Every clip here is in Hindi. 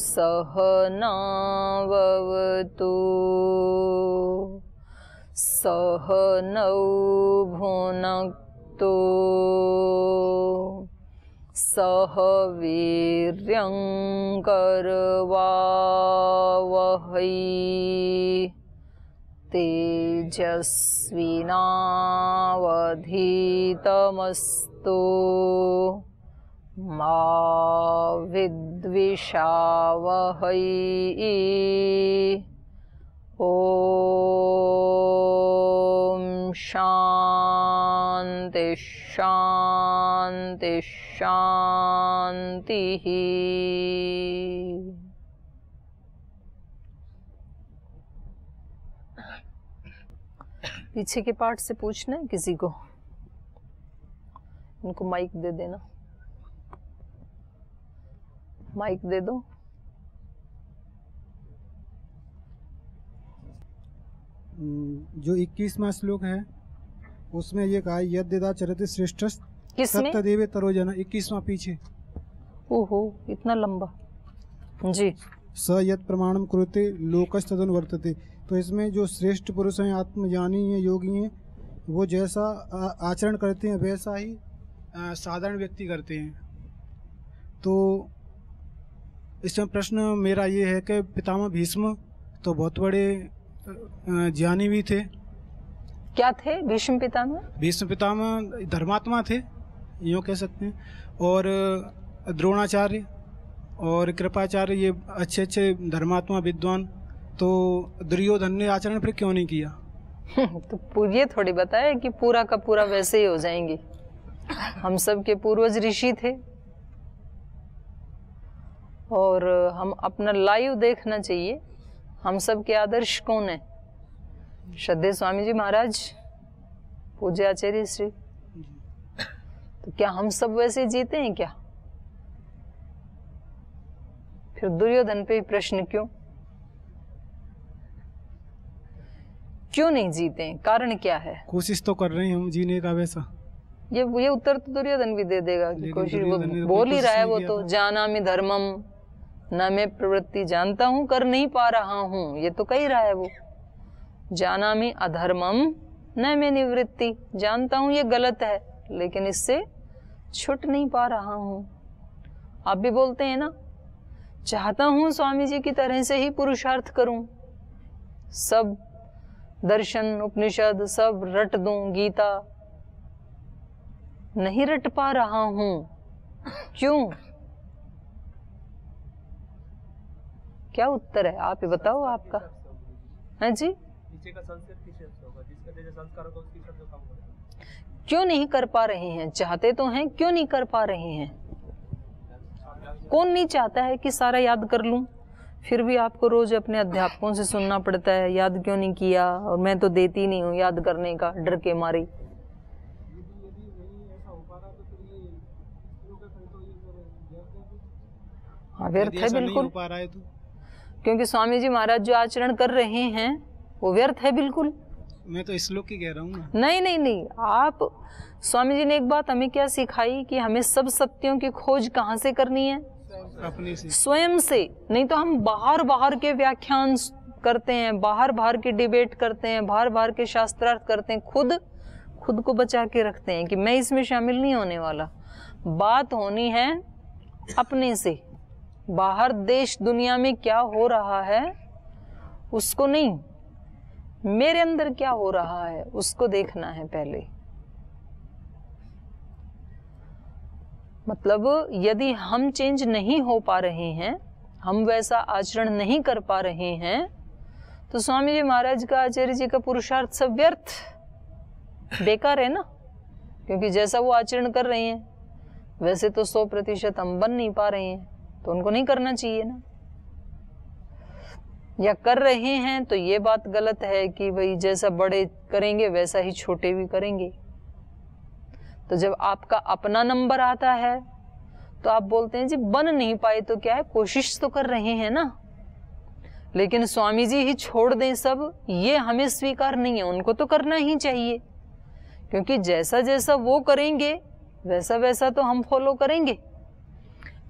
सहनाववतु सहनौ भुनक्तु सह वीर्यं करवावहै तेजस्विनावधीतमस्तु मा विद्विषावहै। ओम शांति शांति शांति। पीछे के पार्ट से पूछना है किसी को, इनको माइक दे देना, माइक दे दो। जो 21वां श्लोक है उसमें ये कहा यद्यदा चरति श्रेष्ठ सत्यदेव तरोजना, 21वां पीछे। ओहो इतना लंबा जी। स यत् प्रमाणम कुरुते लोकस्तदनु वर्तते। तो इसमें जो श्रेष्ठ पुरुष हैं, आत्मज्ञानी हैं, योगी हैं, वो जैसा आचरण करते हैं वैसा ही साधारण व्यक्ति करते हैं। तो इसमें प्रश्न मेरा ये है कि पितामह भीष्म तो बहुत बड़े ज्ञानी भी थे। क्या थे भीष्म पितामह? भीष्म पितामह धर्मात्मा थे, यूँ कह सकते हैं। और द्रोणाचार्य और कृपाचार्य ये अच्छे अच्छे धर्मात्मा विद्वान। तो दुर्योधन ने आचरण फिर क्यों नहीं किया? तो ये थोड़ी बताया कि पूरा का पूरा वैसे ही हो जाएंगे। हम सब के पूर्वज ऋषि थे और हम अपना लाइव देखना चाहिए। हम सब के आदर्श कौन है? श्रद्धेय स्वामी जी महाराज, पूज्य आचार्य श्री। तो क्या हम सब वैसे जीते हैं क्या? फिर दुर्योधन पे प्रश्न क्यों नहीं जीते हैं? कारण क्या है? कोशिश तो कर रहे हैं हम जीने का वैसा। ये उत्तर तो दुर्योधन भी दे देगा कि कोशिश वो बोल ही रहा है। वो तो जानामि धर्मम न मैं प्रवृत्ति, जानता हूं कर नहीं पा रहा हूं, ये तो कह रहा है वो। जानामि अधर्मम न मैं निवृत्ति, जानता हूं ये गलत है लेकिन इससे छूट नहीं पा रहा हूं। आप भी बोलते हैं ना, चाहता हूं स्वामी जी की तरह से ही पुरुषार्थ करूं, सब दर्शन उपनिषद सब रट दूं, गीता नहीं रट पा रहा हूं। क्यों? क्या उत्तर है? आप ही बताओ आपका। है जी? क्यों नहीं कर पा रहे हैं? चाहते तो हैं, क्यों नहीं कर पा रहे हैं? कौन नहीं चाहता है कि सारा याद कर लूं? फिर भी आपको रोज अपने अध्यापकों से सुनना पड़ता है, याद क्यों नहीं किया? और मैं तो देती नहीं हूँ याद करने का, डर के मारी। हाँ व्यर्थ है बिल्कुल, क्योंकि स्वामी जी महाराज जो आचरण कर रहे हैं वो व्यर्थ है बिल्कुल। मैं तो श्लोक की कह रहा हूँ। नहीं, आप स्वामी जी ने एक बात हमें क्या सिखाई कि हमें सब सत्यों की खोज कहाँ से करनी है? अपने से, स्वयं से। नहीं तो हम बाहर के व्याख्यान करते हैं, बाहर के डिबेट करते हैं, बाहर के शास्त्रार्थ करते हैं, खुद को बचा के रखते हैं कि मैं इसमें शामिल नहीं होने वाला। बात होनी है अपने से। बाहर देश दुनिया में क्या हो रहा है उसको नहीं, मेरे अंदर क्या हो रहा है उसको देखना है पहले। मतलब यदि हम चेंज नहीं हो पा रहे हैं, हम वैसा आचरण नहीं कर पा रहे हैं, तो स्वामी जी महाराज का, आचार्य जी का पुरुषार्थ सब व्यर्थ, बेकार है ना। क्योंकि जैसा वो आचरण कर रहे हैं वैसे तो 100% हम बन नहीं पा रहे हैं, तो उनको नहीं करना चाहिए ना। या कर रहे हैं तो ये बात गलत है कि भाई जैसा बड़े करेंगे वैसा ही छोटे भी करेंगे। तो जब आपका अपना नंबर आता है तो आप बोलते हैं जी बन नहीं पाए तो क्या है, कोशिश तो कर रहे हैं ना। लेकिन स्वामी जी ही छोड़ दें सब, ये हमें स्वीकार नहीं है। उनको तो करना ही चाहिए, क्योंकि जैसा जैसा वो करेंगे वैसा वैसा तो हम फॉलो करेंगे।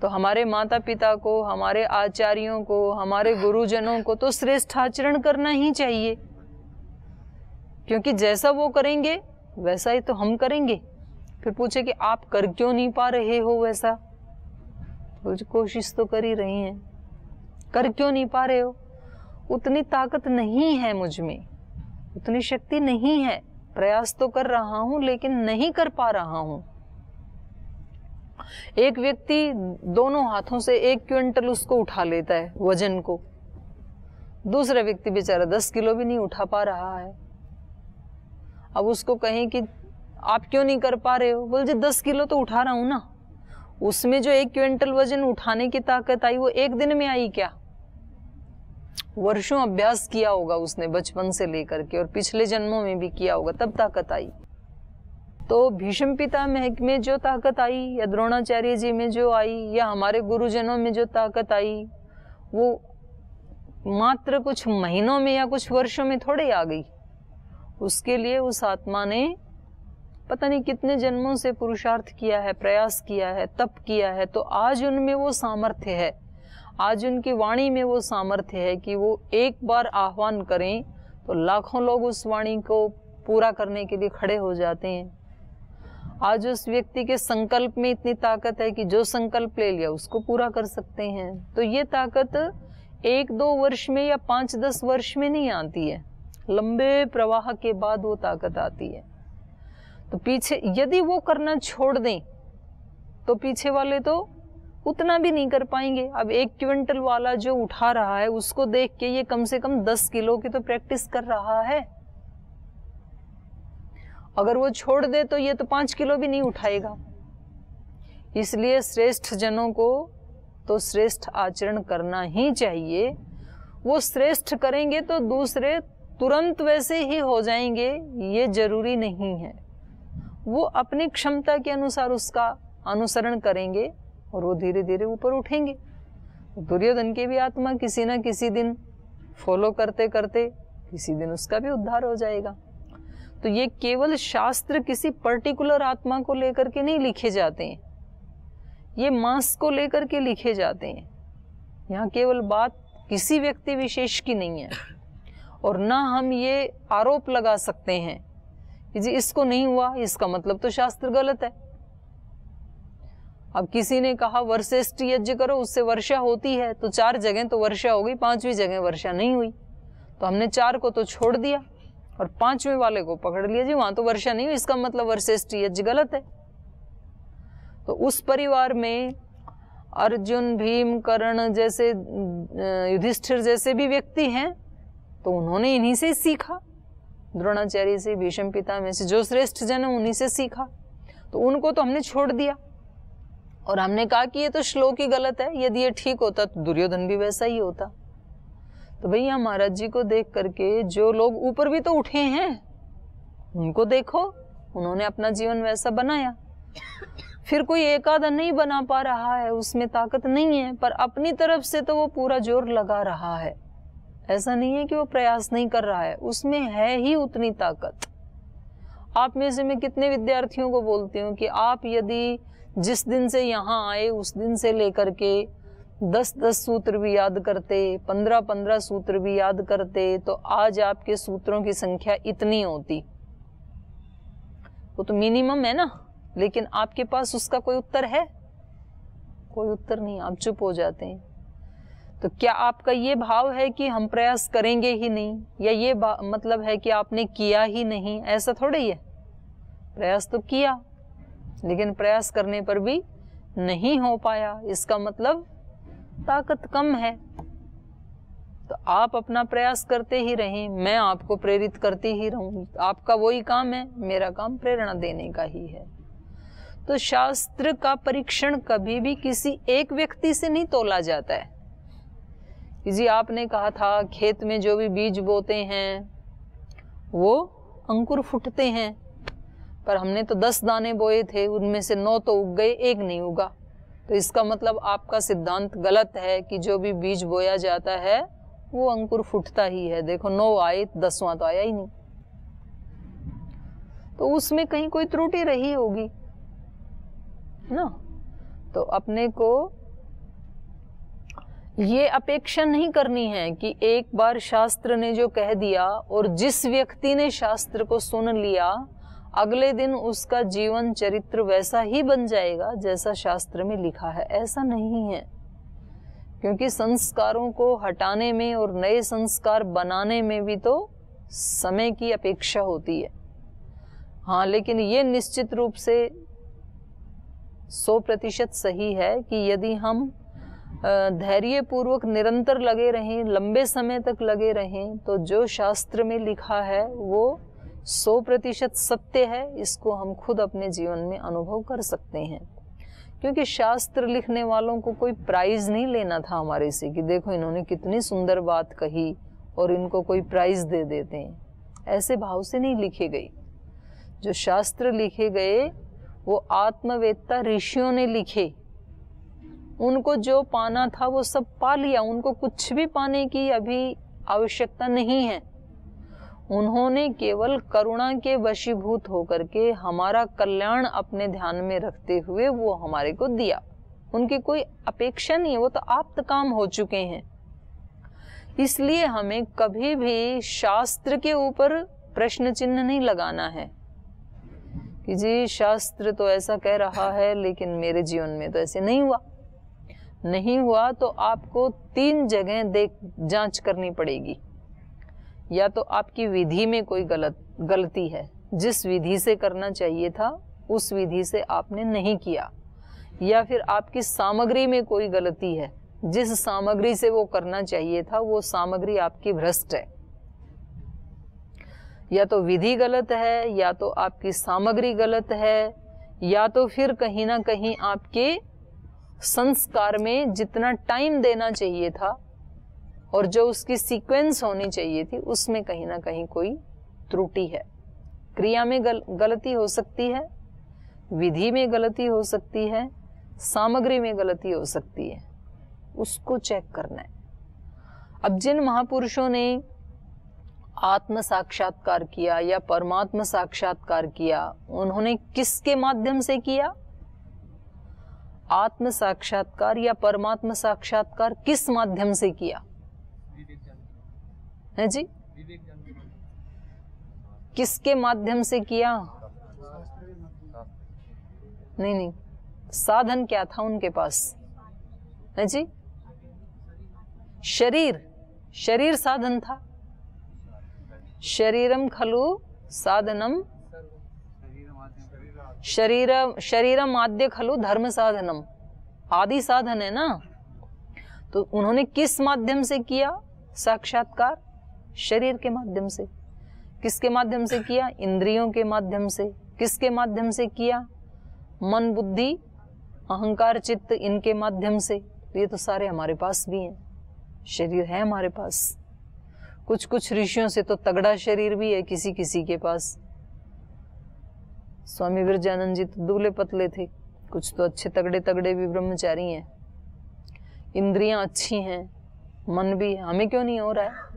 तो हमारे माता पिता को, हमारे आचार्यों को, हमारे गुरुजनों को तो श्रेष्ठ आचरण करना ही चाहिए, क्योंकि जैसा वो करेंगे वैसा ही तो हम करेंगे। फिर पूछे कि आप कर क्यों नहीं पा रहे हो वैसा, तो कोशिश तो कर ही रही हैं, कर क्यों नहीं पा रहे हो? उतनी ताकत नहीं है मुझ में, उतनी शक्ति नहीं है, प्रयास तो कर रहा हूं लेकिन नहीं कर पा रहा हूं। एक व्यक्ति दोनों हाथों से 1 क्विंटल उसको उठा लेता है वजन को, दूसरा व्यक्ति बेचारा 10 किलो भी नहीं उठा पा रहा है। अब उसको कहें कि आप क्यों नहीं कर पा रहे हो, बोल जी 10 किलो तो उठा रहा हूं ना। उसमें जो 1 क्विंटल वजन उठाने की ताकत आई वो एक दिन में आई क्या? वर्षों अभ्यास किया होगा उसने बचपन से लेकर के, और पिछले जन्मों में भी किया होगा, तब ताकत आई। तो भीष्म पितामह में जो ताकत आई, या द्रोणाचार्य जी में जो आई, या हमारे गुरुजनों में जो ताकत आई, वो मात्र कुछ महीनों में या कुछ वर्षों में थोड़े आ गई। उसके लिए उस आत्मा ने पता नहीं कितने जन्मों से पुरुषार्थ किया है, प्रयास किया है, तप किया है, तो आज उनमें वो सामर्थ्य है, आज उनकी वाणी में वो सामर्थ्य है कि वो एक बार आह्वान करें तो लाखों लोग उस वाणी को पूरा करने के लिए खड़े हो जाते हैं। आज उस व्यक्ति के संकल्प में इतनी ताकत है कि जो संकल्प ले लिया उसको पूरा कर सकते हैं। तो ये ताकत 1-2 वर्ष में या 5-10 वर्ष में नहीं आती है, लंबे प्रवाह के बाद वो ताकत आती है। तो पीछे यदि वो करना छोड़ दें तो पीछे वाले तो उतना भी नहीं कर पाएंगे। अब 1 क्विंटल वाला जो उठा रहा है उसको देख के ये कम से कम 10 किलो की तो प्रैक्टिस कर रहा है। अगर वो छोड़ दे तो ये तो 5 किलो भी नहीं उठाएगा। इसलिए श्रेष्ठ जनों को तो श्रेष्ठ आचरण करना ही चाहिए। वो श्रेष्ठ करेंगे तो दूसरे तुरंत वैसे ही हो जाएंगे, ये जरूरी नहीं है। वो अपनी क्षमता के अनुसार उसका अनुसरण करेंगे और वो धीरे धीरे ऊपर उठेंगे। दुर्योधन की भी आत्मा किसी न किसी दिन फॉलो करते करते किसी दिन उसका भी उद्धार हो जाएगा। तो ये केवल शास्त्र किसी पर्टिकुलर आत्मा को लेकर के नहीं लिखे जाते हैं, ये मास को लेकर के लिखे जाते हैं। यहाँ केवल बात किसी व्यक्ति विशेष की नहीं है, और ना हम ये आरोप लगा सकते हैं कि जी इसको नहीं हुआ इसका मतलब तो शास्त्र गलत है। अब किसी ने कहा वर्षेष्ठ यज्ञ करो उससे वर्षा होती है, तो 4 जगह तो वर्षा हो गई, 5वीं जगह वर्षा नहीं हुई, तो हमने 4 को तो छोड़ दिया और 5वें वाले को पकड़ लिया, जी वहां तो वर्षा नहीं हुई इसका मतलब वर्षेष्ठ यज्ञ गलत है। तो उस परिवार में अर्जुन, भीम, कर्ण जैसे, युधिष्ठिर जैसे भी व्यक्ति हैं, तो उन्होंने इन्हीं से सीखा, द्रोणाचार्य से, भीष्म पितामह से, जो श्रेष्ठ जन है उन्हीं से सीखा। तो उनको तो हमने छोड़ दिया और हमने कहा कि ये तो श्लोक ही गलत है, यदि ये ठीक होता तो दुर्योधन भी वैसा ही होता। तो भैया महाराज जी को देख करके जो लोग ऊपर भी तो उठे हैं उनको देखो, उन्होंने अपना जीवन वैसा बनाया। फिर कोई एक आधा नहीं बना पा रहा है, उसमें ताकत नहीं है, पर अपनी तरफ से तो वो पूरा जोर लगा रहा है। ऐसा नहीं है कि वो प्रयास नहीं कर रहा है, उसमें है ही उतनी ताकत। आप में से मैं कितने विद्यार्थियों को बोलती हूँ कि आप यदि जिस दिन से यहाँ आए उस दिन से लेकर के 10-10 सूत्र भी याद करते, 15-15 सूत्र भी याद करते, तो आज आपके सूत्रों की संख्या इतनी होती। वो तो मिनिमम है ना, लेकिन आपके पास उसका कोई उत्तर है? कोई उत्तर नहीं, आप चुप हो जाते हैं। तो क्या आपका ये भाव है कि हम प्रयास करेंगे ही नहीं, या ये मतलब है कि आपने किया ही नहीं? ऐसा थोड़ा ही है, प्रयास तो किया, लेकिन प्रयास करने पर भी नहीं हो पाया, इसका मतलब ताकत कम है। तो आप अपना प्रयास करते ही रहें, मैं आपको प्रेरित करती ही रहूं। आपका वही काम है, मेरा काम प्रेरणा देने का ही है। तो शास्त्र का परीक्षण कभी भी किसी एक व्यक्ति से नहीं तोला जाता है। जी आपने कहा था खेत में जो भी बीज बोते हैं वो अंकुर फूटते हैं, पर हमने तो 10 दाने बोए थे, उनमें से 9 तो उग गए, 1 नहीं उगा। तो इसका मतलब आपका सिद्धांत गलत है कि जो भी बीज बोया जाता है वो अंकुर फूटता ही है। देखो 9 आए, 10वां तो आया ही नहीं, तो उसमें कहीं कोई त्रुटि रही होगी ना। तो अपने को ये अपेक्षा नहीं करनी है कि एक बार शास्त्र ने जो कह दिया और जिस व्यक्ति ने शास्त्र को सुन लिया अगले दिन उसका जीवन चरित्र वैसा ही बन जाएगा जैसा शास्त्र में लिखा है। ऐसा नहीं है, क्योंकि संस्कारों को हटाने में और नए संस्कार बनाने में भी तो समय की अपेक्षा होती है। हाँ, लेकिन ये निश्चित रूप से 100% सही है कि यदि हम धैर्य पूर्वक निरंतर लगे रहें, लंबे समय तक लगे रहें, तो जो शास्त्र में लिखा है वो 100% सत्य है। इसको हम खुद अपने जीवन में अनुभव कर सकते हैं, क्योंकि शास्त्र लिखने वालों को कोई प्राइज नहीं लेना था हमारे से कि देखो इन्होंने कितनी सुंदर बात कही और इनको कोई प्राइज दे देते हैं। ऐसे भाव से नहीं लिखे गए। जो शास्त्र लिखे गए वो आत्मवेत्ता ऋषियों ने लिखे। उनको जो पाना था वो सब पा लिया, उनको कुछ भी पाने की अभी आवश्यकता नहीं है। उन्होंने केवल करुणा के वशीभूत होकर के हमारा कल्याण अपने ध्यान में रखते हुए वो हमारे को दिया। उनकी कोई अपेक्षा नहीं है, वो तो आप्त काम हो चुके हैं। इसलिए हमें कभी भी शास्त्र के ऊपर प्रश्न चिन्ह नहीं लगाना है कि जी शास्त्र तो ऐसा कह रहा है लेकिन मेरे जीवन में तो ऐसे नहीं हुआ तो आपको 3 जगह जांच करनी पड़ेगी। या तो आपकी विधि में कोई गलती है, जिस विधि से करना चाहिए था उस विधि से आपने नहीं किया, या फिर आपकी सामग्री में कोई गलती है, जिस सामग्री से वो करना चाहिए था वो सामग्री आपकी भ्रष्ट है। या तो विधि गलत है, या तो आपकी सामग्री गलत है, या तो फिर कहीं ना कहीं आपके संस्कार में जितना टाइम देना चाहिए था और जो उसकी सीक्वेंस होनी चाहिए थी उसमें कहीं ना कहीं कोई त्रुटि है। क्रिया में गलती हो सकती है, विधि में गलती हो सकती है, सामग्री में गलती हो सकती है, उसको चेक करना है। अब जिन महापुरुषों ने आत्म साक्षात्कार किया या परमात्मा साक्षात्कार किया, उन्होंने किसके माध्यम से किया? आत्म साक्षात्कार या परमात्मा साक्षात्कार किस माध्यम से किया है जी? किसके माध्यम से किया? नहीं, साधन क्या था उनके पास है जी? शरीर साधन था। शरीरम खलु साधनम, शरीरम आद्य खलु धर्म साधनम, आदि साधन है ना। तो उन्होंने किस माध्यम से किया साक्षात्कार? शरीर के माध्यम से। किसके माध्यम से किया? इंद्रियों के माध्यम से। किसके माध्यम से किया? मन, बुद्धि, अहंकार, चित्त, इनके माध्यम से। ये तो सारे हमारे पास भी हैं, शरीर है हमारे पास। कुछ ऋषियों से तो तगड़ा शरीर भी है किसी किसी के पास। स्वामी विरजानंद जी तो दुबले पतले थे, कुछ तो अच्छे तगड़े भी ब्रह्मचारी हैं। इंद्रियां अच्छी हैं, मन भी है, हमें क्यों नहीं हो रहा है?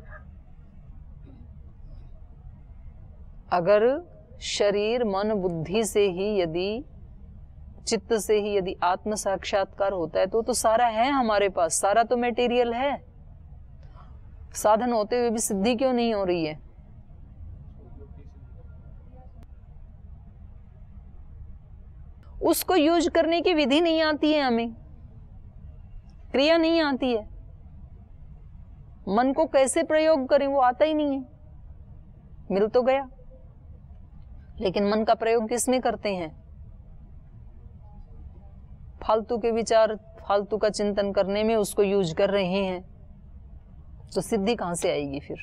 अगर शरीर, मन, बुद्धि से ही यदि, चित्त से ही यदि आत्म साक्षात्कार होता है तो सारा है हमारे पास, सारा तो मटेरियल है। साधन होते हुए भी सिद्धि क्यों नहीं हो रही है? उसको यूज करने की विधि नहीं आती है, हमें क्रिया नहीं आती है। मन को कैसे प्रयोग करें वो आता ही नहीं है। मिल तो गया, लेकिन मन का प्रयोग किस में करते हैं? फालतू के विचार, फालतू का चिंतन करने में उसको यूज कर रहे हैं, तो सिद्धि कहां से आएगी? फिर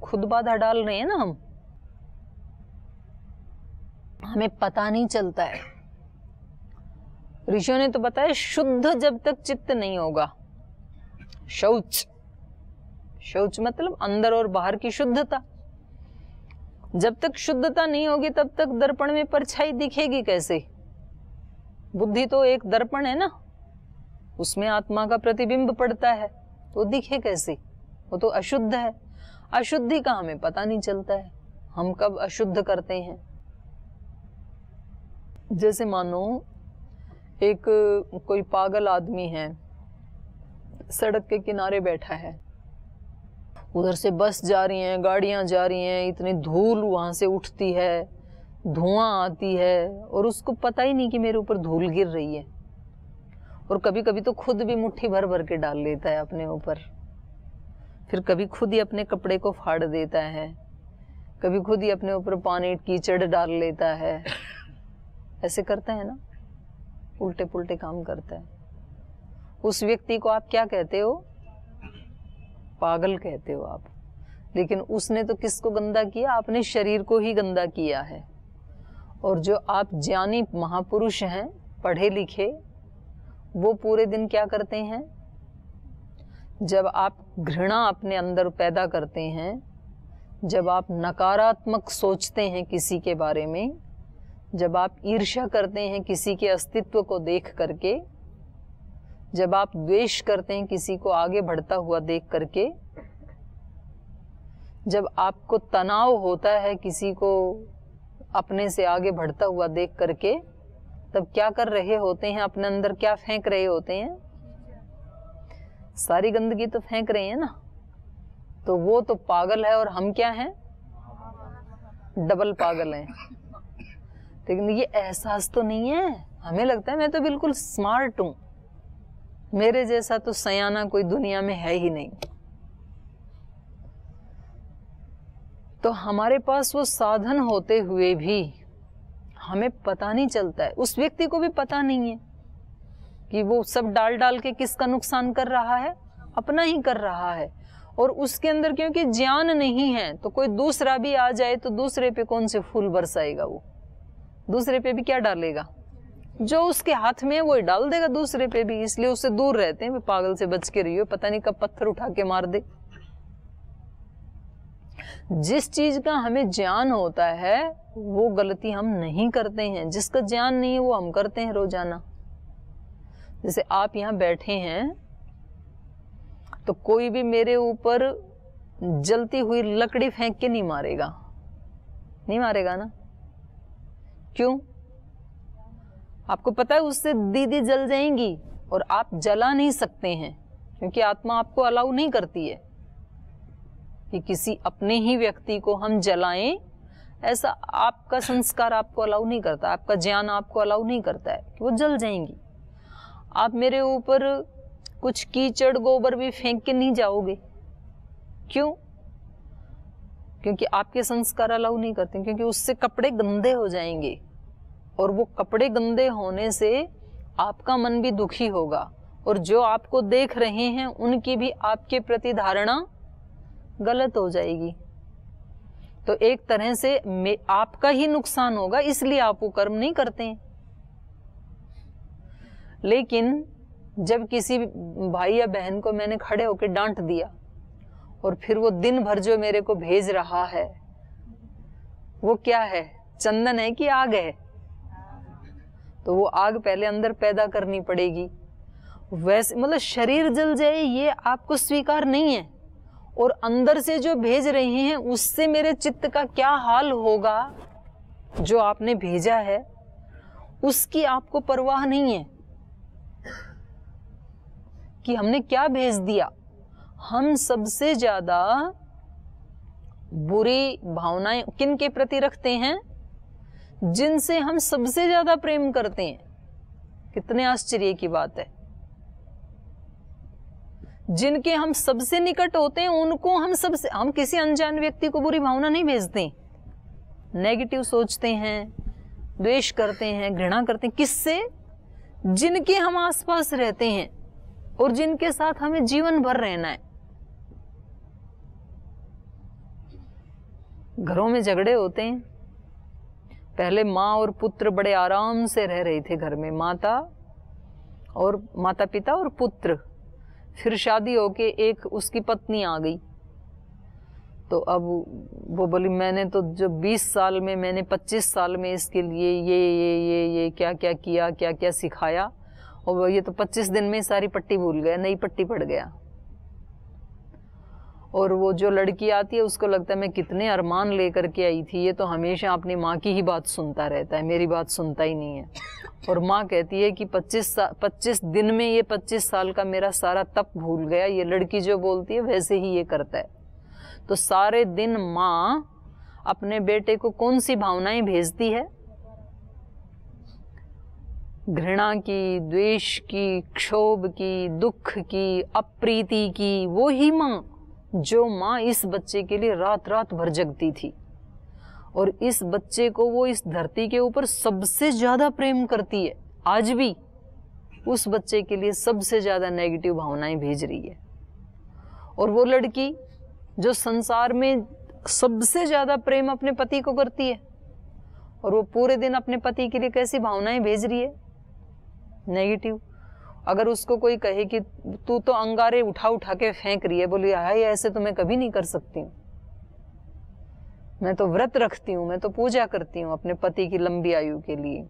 खुद बाधा डाल रहे हैं ना हम। हमें पता नहीं चलता है। ऋषियों ने तो बताया शुद्ध जब तक चित्त नहीं होगा, शौच मतलब अंदर और बाहर की शुद्धता, जब तक शुद्धता नहीं होगी तब तक दर्पण में परछाई दिखेगी कैसे? बुद्धि तो एक दर्पण है ना, उसमें आत्मा का प्रतिबिंब पड़ता है, तो दिखे कैसे? वो तो अशुद्ध है। अशुद्धि का हमें पता नहीं चलता है, हम कब अशुद्ध करते हैं। जैसे मानो एक कोई पागल आदमी है, सड़क के किनारे बैठा है, उधर से बस जा रही हैं, गाड़ियां जा रही हैं, इतनी धूल वहां से उठती है, धुआं आती है, और उसको पता ही नहीं कि मेरे ऊपर धूल गिर रही है। और कभी कभी तो खुद भी मुट्ठी भर भर के डाल लेता है अपने ऊपर, फिर कभी खुद ही अपने कपड़े को फाड़ देता है, कभी खुद ही अपने ऊपर पानी कीचड़ डाल लेता है। ऐसे करता है ना, उल्टे पुल्टे काम करता है। उस व्यक्ति को आप क्या कहते हो? पागल कहते हो आप। लेकिन उसने तो किसको गंदा किया? अपने शरीर को ही गंदा किया है। और जो आप ज्ञानी महापुरुष हैं, पढ़े लिखे, वो पूरे दिन क्या करते हैं? जब आप घृणा अपने अंदर पैदा करते हैं, जब आप नकारात्मक सोचते हैं किसी के बारे में, जब आप ईर्ष्या करते हैं किसी के अस्तित्व को देख करके, जब आप द्वेष करते हैं किसी को आगे बढ़ता हुआ देख करके, जब आपको तनाव होता है किसी को अपने से आगे बढ़ता हुआ देख करके, तब क्या कर रहे होते हैं? अपने अंदर क्या फेंक रहे होते हैं? सारी गंदगी तो फेंक रहे हैं ना। तो वो तो पागल है और हम क्या हैं? डबल पागल हैं। लेकिन ये एहसास तो नहीं है। हमें लगता है मैं तो बिल्कुल स्मार्ट हूं, मेरे जैसा तो सयाना कोई दुनिया में है ही नहीं। तो हमारे पास वो साधन होते हुए भी हमें पता नहीं चलता है। उस व्यक्ति को भी पता नहीं है कि वो सब डाल डाल के किसका नुकसान कर रहा है? अपना ही कर रहा है। और उसके अंदर क्योंकि ज्ञान नहीं है, तो कोई दूसरा भी आ जाए तो दूसरे पे कौन से फूल बरसाएगा? वो दूसरे पे भी क्या डालेगा? जो उसके हाथ में है वो डाल देगा दूसरे पे भी। इसलिए उससे दूर रहते हैं। पागल से बच के रहियो, पता नहीं कब पत्थर उठा के मार दे। जिस चीज का हमें ज्ञान होता है वो गलती हम नहीं करते हैं, जिसका ज्ञान नहीं है वो हम करते हैं रोजाना। जैसे आप यहाँ बैठे हैं तो कोई भी मेरे ऊपर जलती हुई लकड़ी फेंक के नहीं मारेगा, नहीं मारेगा ना? क्यों? आपको पता है उससे दीदी जल जाएंगी और आप जला नहीं सकते हैं, क्योंकि आत्मा आपको अलाउ नहीं करती है कि किसी अपने ही व्यक्ति को हम जलाएं। ऐसा आपका संस्कार आपको अलाउ नहीं करता, आपका ज्ञान आपको अलाउ नहीं करता है कि वो जल जाएंगी। आप मेरे ऊपर कुछ कीचड़ गोबर भी फेंक के नहीं जाओगे। क्यों? क्योंकि आपके संस्कार अलाउ नहीं करते, क्योंकि उससे कपड़े गंदे हो जाएंगे और वो कपड़े गंदे होने से आपका मन भी दुखी होगा और जो आपको देख रहे हैं उनकी भी आपके प्रति धारणा गलत हो जाएगी। तो एक तरह से आपका ही नुकसान होगा, इसलिए आप वो कर्म नहीं करते हैं। लेकिन जब किसी भाई या बहन को मैंने खड़े होकर डांट दिया और फिर वो दिन भर जो मेरे को भेज रहा है वो क्या है? चंदन है कि आग है? तो वो आग पहले अंदर पैदा करनी पड़ेगी। वैसे मतलब शरीर जल जाए ये आपको स्वीकार नहीं है, और अंदर से जो भेज रहे हैं उससे मेरे चित्त का क्या हाल होगा? जो आपने भेजा है उसकी आपको परवाह नहीं है कि हमने क्या भेज दिया। हम सबसे ज्यादा बुरी भावनाएं किन के प्रति रखते हैं? जिनसे हम सबसे ज्यादा प्रेम करते हैं। कितने आश्चर्य की बात है। जिनके हम सबसे निकट होते हैं उनको हम किसी अनजान व्यक्ति को बुरी भावना नहीं भेजते, नेगेटिव सोचते हैं, द्वेष करते हैं, घृणा करते हैं। किससे? जिनके हम आसपास रहते हैं और जिनके साथ हमें जीवन भर रहना है। घरों में झगड़े होते हैं। पहले माँ और पुत्र बड़े आराम से रह रहे थे घर में, माता पिता और पुत्र। फिर शादी होके एक उसकी पत्नी आ गई, तो अब वो बोली मैंने तो जो 20 साल में, मैंने 25 साल में इसके लिए ये क्या क्या किया, क्या क्या सिखाया, और ये तो 25 दिन में सारी पट्टी भूल गया, नई पट्टी पड़ गया। और वो जो लड़की आती है उसको लगता है मैं कितने अरमान लेकर के आई थी, ये तो हमेशा अपनी माँ की ही बात सुनता रहता है, मेरी बात सुनता ही नहीं है। और माँ कहती है कि 25 दिन में ये 25 साल का मेरा सारा तप भूल गया। ये लड़की जो बोलती है वैसे ही ये करता है। तो सारे दिन माँ अपने बेटे को कौन सी भावनाएं भेजती है? घृणा की, द्वेष की, क्षोभ की, दुख की, अप्रीति की। वो ही माँ जो माँ इस बच्चे के लिए रात रात भर जगती थी, और इस बच्चे को वो इस धरती के ऊपर सबसे ज्यादा प्रेम करती है। आज भी उस बच्चे के लिए सबसे ज्यादा नेगेटिव भावनाएं भेज रही है। और वो लड़की जो संसार में सबसे ज्यादा प्रेम अपने पति को करती है, और वो पूरे दिन अपने पति के लिए कैसी भावनाएं भेज रही है? नेगेटिव। अगर उसको कोई कहे कि तू तो अंगारे उठा उठा के फेंक रही है, बोली हाय ऐसे तो मैं कभी नहीं कर सकती हूँ, मैं तो व्रत रखती हूँ, मैं तो पूजा करती हूँ अपने पति की लंबी आयु के लिए,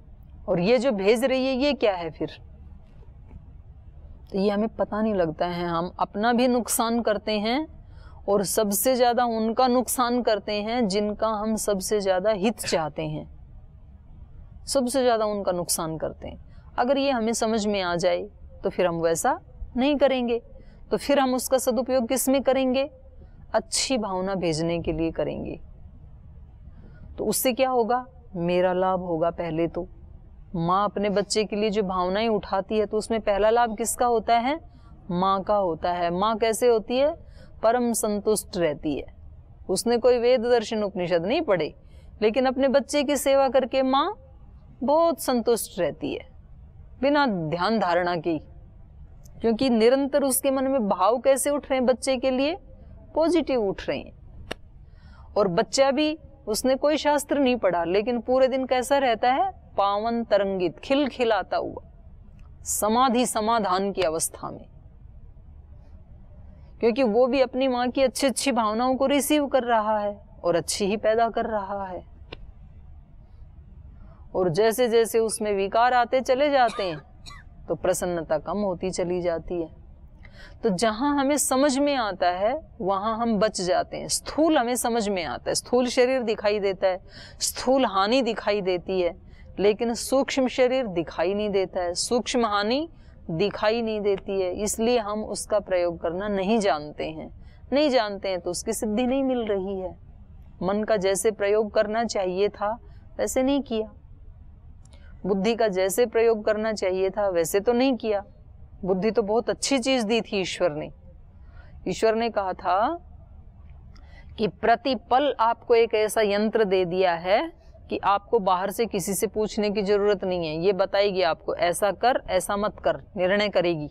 और ये जो भेज रही है ये क्या है फिर? तो ये हमें पता नहीं लगता है। हम अपना भी नुकसान करते हैं और सबसे ज्यादा उनका नुकसान करते हैं जिनका हम सबसे ज्यादा हित चाहते हैं, सबसे ज्यादा उनका नुकसान करते हैं। अगर ये हमें समझ में आ जाए तो फिर हम वैसा नहीं करेंगे। तो फिर हम उसका सदुपयोग किस में करेंगे? अच्छी भावना भेजने के लिए करेंगे। तो उससे क्या होगा? मेरा लाभ होगा। पहले तो माँ अपने बच्चे के लिए जो भावनाएं उठाती है तो उसमें पहला लाभ किसका होता है? माँ का होता है। माँ कैसे होती है? परम संतुष्ट रहती है। उसने कोई वेद दर्शन उपनिषद नहीं पढ़े, लेकिन अपने बच्चे की सेवा करके माँ बहुत संतुष्ट रहती है बिना ध्यान धारणा की, क्योंकि निरंतर उसके मन में भाव कैसे उठ रहे हैं? बच्चे के लिए पॉजिटिव उठ रहे हैं। और बच्चा भी, उसने कोई शास्त्र नहीं पढ़ा, लेकिन पूरे दिन कैसा रहता है? पावन तरंगित, खिलखिलाता हुआ, समाधि समाधान की अवस्था में, क्योंकि वो भी अपनी माँ की अच्छी अच्छी भावनाओं को रिसीव कर रहा है और अच्छी ही पैदा कर रहा है। और जैसे जैसे उसमें विकार आते चले जाते हैं तो प्रसन्नता कम होती चली जाती है। तो जहां हमें समझ में आता है वहां हम बच जाते हैं। स्थूल हमें समझ में आता है, स्थूल शरीर दिखाई देता है, स्थूल हानि दिखाई देती है, लेकिन सूक्ष्म शरीर दिखाई नहीं देता है, सूक्ष्म हानि दिखाई नहीं देती है। इसलिए हम उसका प्रयोग करना नहीं जानते हैं। नहीं जानते हैं तो उसकी सिद्धि नहीं मिल रही है। मन का जैसे प्रयोग करना चाहिए था वैसे नहीं किया, बुद्धि का जैसे प्रयोग करना चाहिए था वैसे तो नहीं किया। बुद्धि तो बहुत अच्छी चीज दी थी ईश्वर ने। ईश्वर ने कहा था कि प्रतिपल आपको एक ऐसा यंत्र दे दिया है कि आपको बाहर से किसी से पूछने की जरूरत नहीं है। ये बताएगी आपको ऐसा कर ऐसा मत कर, निर्णय करेगी।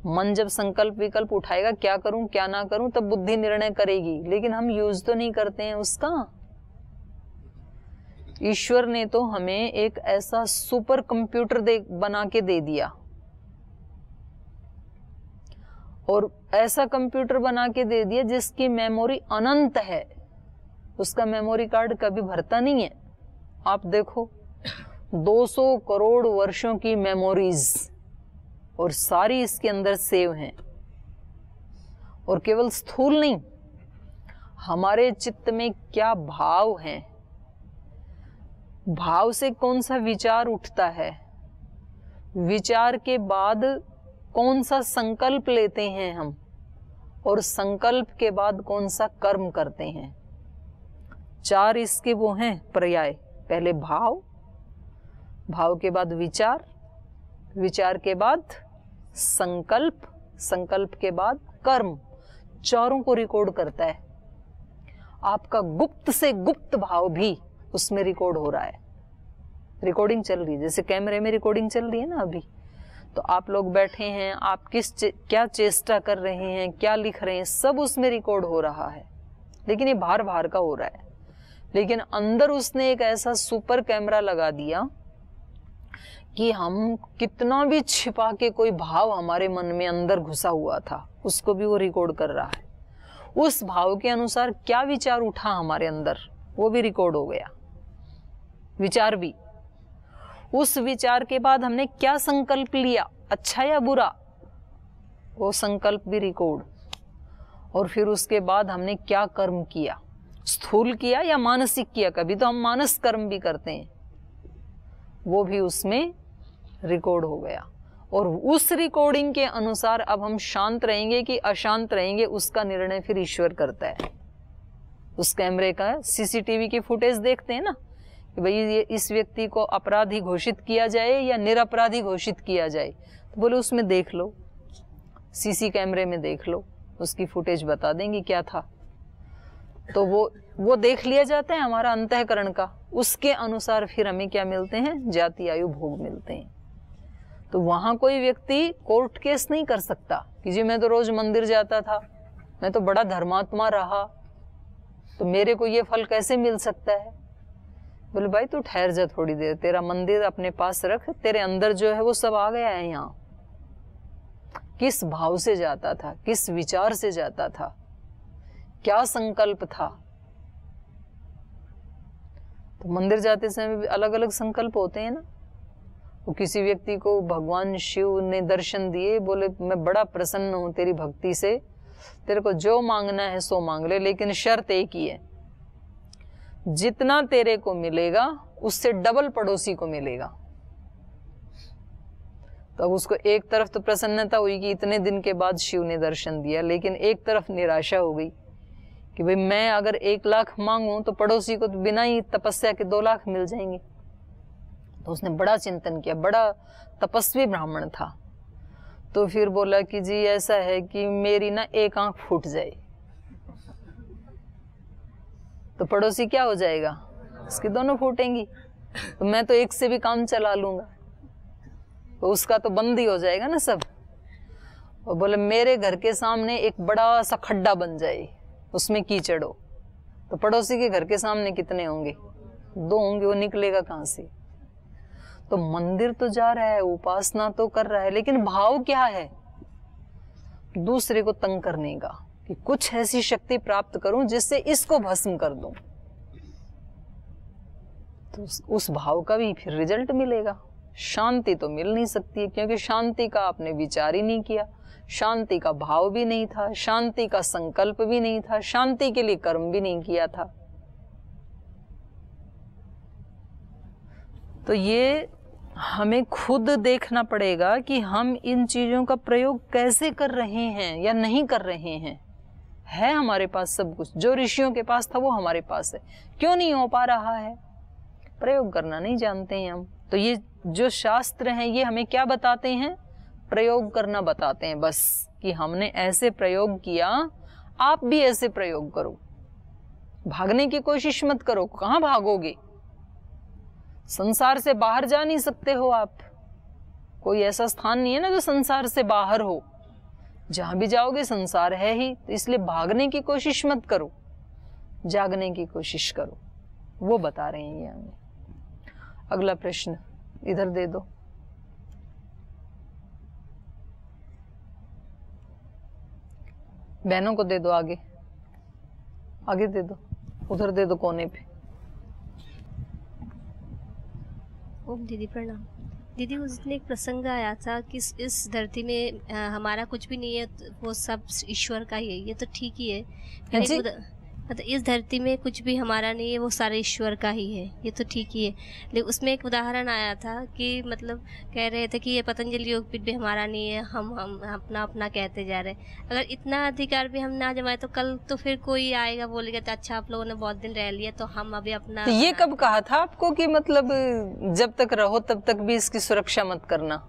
मन जब संकल्प विकल्प उठाएगा क्या करूं क्या ना करूं, तब बुद्धि निर्णय करेगी, लेकिन हम यूज तो नहीं करते हैं उसका। ईश्वर ने तो हमें एक ऐसा सुपर कंप्यूटर बना के दे दिया, और ऐसा कंप्यूटर बना के दे दिया जिसकी मेमोरी अनंत है। उसका मेमोरी कार्ड कभी भरता नहीं है। आप देखो 200 करोड़ वर्षों की मेमोरीज, और सारी इसके अंदर सेव हैं। और केवल स्थूल नहीं, हमारे चित्त में क्या भाव हैं, भाव से कौन सा विचार उठता है, विचार के बाद कौन सा संकल्प लेते हैं हम, और संकल्प के बाद कौन सा कर्म करते हैं। 4 इसके वो हैं पर्याय। पहले भाव, भाव के बाद विचार, विचार के बाद संकल्प, संकल्प के बाद कर्म। चारों को रिकॉर्ड करता है। आपका गुप्त से गुप्त भाव भी उसमें रिकॉर्ड हो रहा है। रिकॉर्डिंग चल रही है, जैसे कैमरे में रिकॉर्डिंग चल रही है ना अभी। तो आप लोग बैठे हैं, आप क्या चेष्टा कर रहे हैं, क्या लिख रहे हैं, सब उसमें रिकॉर्ड हो रहा है। लेकिन ये बाहर बाहर का हो रहा है, लेकिन अंदर उसने एक ऐसा सुपर कैमरा लगा दिया कि हम कितना भी छिपा के कोई भाव हमारे मन में अंदर घुसा हुआ था उसको भी वो रिकॉर्ड कर रहा है। उस भाव के अनुसार क्या विचार उठा हमारे अंदर वो भी रिकॉर्ड हो गया, विचार भी। उस विचार के बाद हमने क्या संकल्प लिया, अच्छा या बुरा, वो संकल्प भी रिकॉर्ड। और फिर उसके बाद हमने क्या कर्म किया, स्थूल किया या मानसिक किया। कभी तो हम मानस कर्म भी करते हैं, वो भी उसमें रिकॉर्ड हो गया। और उस रिकॉर्डिंग के अनुसार अब हम शांत रहेंगे कि अशांत रहेंगे, उसका निर्णय फिर ईश्वर करता है। उस कैमरे का सीसीटीवी की फुटेज देखते हैं ना कि भाई ये इस व्यक्ति को अपराधी घोषित किया जाए या निरपराधी घोषित किया जाए, तो बोले उसमें देख लो, सीसी कैमरे में देख लो, उसकी फुटेज बता देंगी क्या था। तो वो देख लिया जाता है हमारा अंतःकरण का, उसके अनुसार फिर हमें क्या मिलते हैं, जाति आयु भोग मिलते हैं। तो वहां कोई व्यक्ति कोर्ट केस नहीं कर सकता कि जी मैं तो रोज मंदिर जाता था, मैं तो बड़ा धर्मात्मा रहा, तो मेरे को ये फल कैसे मिल सकता है। बोले भाई तू ठहर जा थोड़ी देर, तेरा मंदिर अपने पास रख, तेरे अंदर जो है वो सब आ गया है। यहाँ किस भाव से जाता था, किस विचार से जाता था, क्या संकल्प था। तो मंदिर जाते समय भी अलग अलग संकल्प होते हैं ना। वो किसी व्यक्ति को भगवान शिव ने दर्शन दिए, बोले मैं बड़ा प्रसन्न हूं तेरी भक्ति से, तेरे को जो मांगना है सो मांग ले, लेकिन शर्त एक ही है, जितना तेरे को मिलेगा उससे डबल पड़ोसी को मिलेगा। तो अब उसको एक तरफ तो प्रसन्नता हुई कि इतने दिन के बाद शिव ने दर्शन दिया, लेकिन एक तरफ निराशा हो गई कि भाई मैं अगर 1 लाख मांगूं तो पड़ोसी को तो बिना ही तपस्या के 2 लाख मिल जाएंगे। तो उसने बड़ा चिंतन किया, बड़ा तपस्वी ब्राह्मण था। तो फिर बोला कि जी ऐसा है कि मेरी ना 1 आंख फूट जाए तो पड़ोसी क्या हो जाएगा, उसकी दोनों फूटेंगी, तो मैं तो एक से भी काम चला लूंगा, तो उसका तो बंद ही हो जाएगा ना सब। और बोले मेरे घर के सामने एक बड़ा सा खड्डा बन जाए, उसमें कीचड़ हो, तो पड़ोसी के घर के सामने कितने होंगे, 2 होंगे, वो निकलेगा कहां से। तो मंदिर तो जा रहा है, उपासना तो कर रहा है, लेकिन भाव क्या है, दूसरे को तंग करने का, कि कुछ ऐसी शक्ति प्राप्त करूं जिससे इसको भस्म कर दूं। तो उस भाव का भी फिर रिजल्ट मिलेगा। शांति तो मिल नहीं सकती, क्योंकि शांति का आपने विचार ही नहीं किया, शांति का भाव भी नहीं था, शांति का संकल्प भी नहीं था, शांति के लिए कर्म भी नहीं किया था। तो ये हमें खुद देखना पड़ेगा कि हम इन चीजों का प्रयोग कैसे कर रहे हैं या नहीं कर रहे हैं। है हमारे पास सब कुछ, जो ऋषियों के पास था वो हमारे पास है, क्यों नहीं हो पा रहा है, प्रयोग करना नहीं जानते हैं हम। तो ये जो शास्त्र हैं ये हमें क्या बताते हैं, प्रयोग करना बताते हैं बस, कि हमने ऐसे प्रयोग किया, आप भी ऐसे प्रयोग करो। भागने की कोशिश मत करो, कहां भागोगे, संसार से बाहर जा नहीं सकते हो आप, कोई ऐसा स्थान नहीं है ना जो संसार से बाहर हो, जहां भी जाओगे संसार है ही। तो इसलिए भागने की कोशिश मत करो, जागने की कोशिश करो, वो बता रहे हैं ये हमें। अगला प्रश्न इधर दे दो, बहनों को दे दो, आगे आगे दे दो, उधर दे दो कोने पे। ओम दीदी प्रणाम। दीदी उस दिन एक प्रसंग आया था कि इस धरती में हमारा कुछ भी नहीं है, वो सब ईश्वर का ही है, ये तो ठीक ही है। मतलब इस धरती में कुछ भी हमारा नहीं है, वो सारे ईश्वर का ही है, ये तो ठीक ही है। लेकिन उसमें एक उदाहरण आया था कि मतलब कह रहे थे कि ये पतंजलि योगपीठ भी हमारा नहीं है, हम अपना अपना कहते जा रहे हैं। अगर इतना अधिकार भी हम ना जमाए तो कल तो फिर कोई आएगा बोलेगा तो अच्छा आप लोगों ने बहुत दिन रह लिया तो हम अभी अपना। तो ये कब कहा था आपको कि मतलब जब तक रहो तब तक भी इसकी सुरक्षा मत करना?